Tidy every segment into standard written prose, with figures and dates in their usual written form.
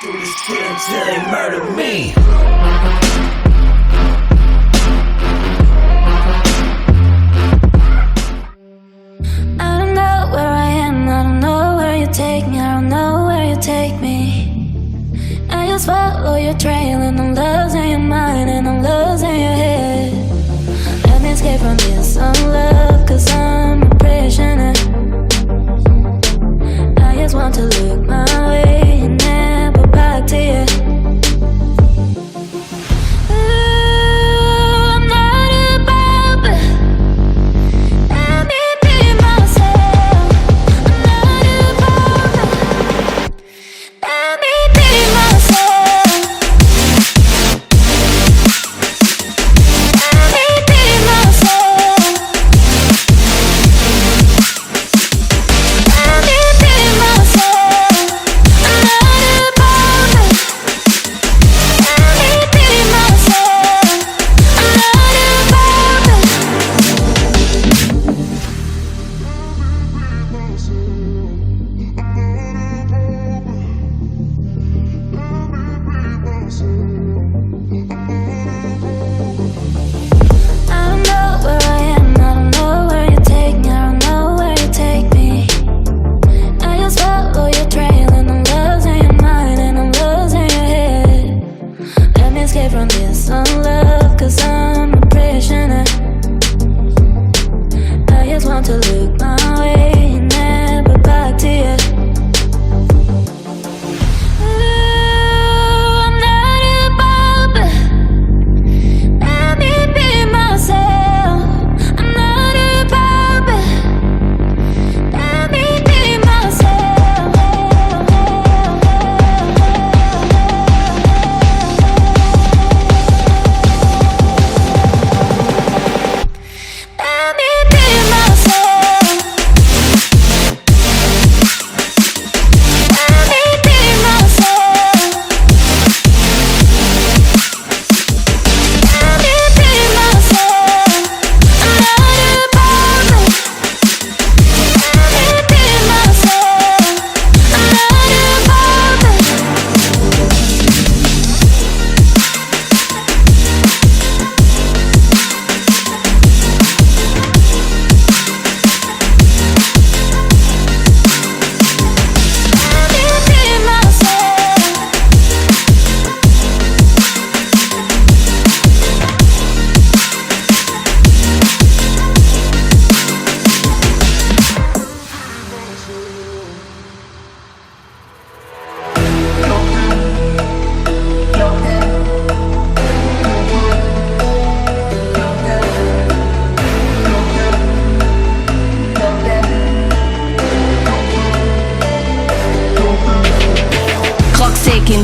through this shit till they murder me. I don't know where I am, I don't know where you take me, I don't know where you take me. I just follow your trail and I'm losing your mind and I'm losing your head. Let me escape from this unlove, cause I'm a prisoner. I just want to look my way and never back to you.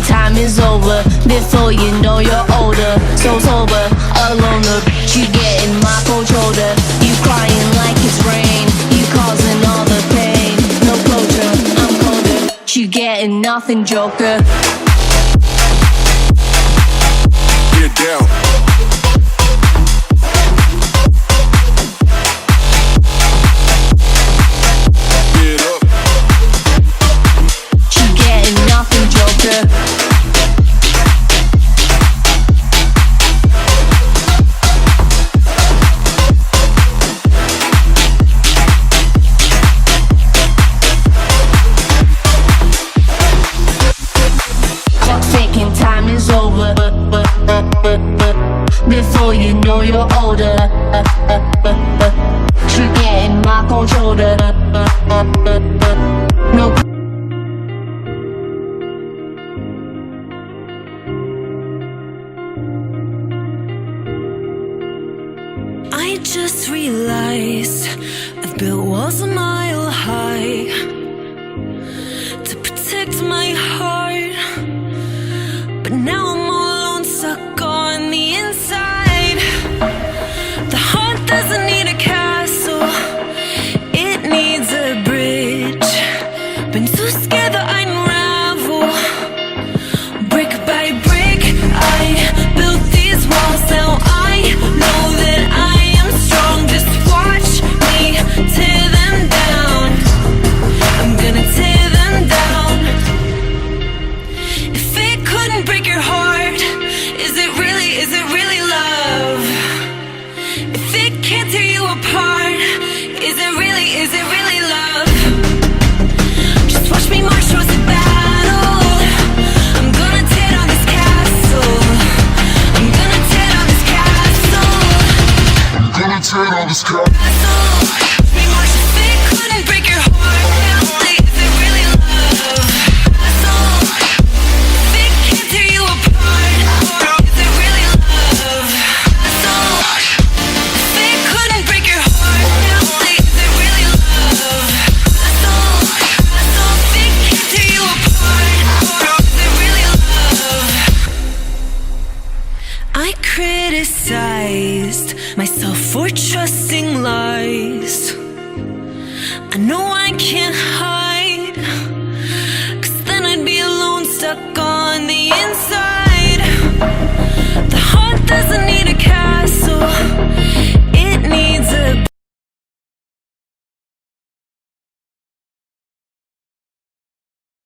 Time is over before you know you're older. So sober, alone, but you getting my cold shoulder. You crying like it's rain, you causing all the pain. No closure, I'm colder. You getting nothing, Joker. Get down. Get up. You getting nothing, Joker. Time is over before you know you're older. You're getting my cold shoulder. No. I just realized I've built walls a mile high to protect my heart. But now I'm all alone, stuck on the inside. The heart doesn't need a castle, it needs a bridge. Been too scared that I'd unravel. Brick by brick, I built these walls. Now I know that I am strong. Just watch me tear them down. heart. Is it really love? Just watch me march towards the battle. I'm gonna tear down this castle. I'm gonna tear down this castle. Gonna tear down this car.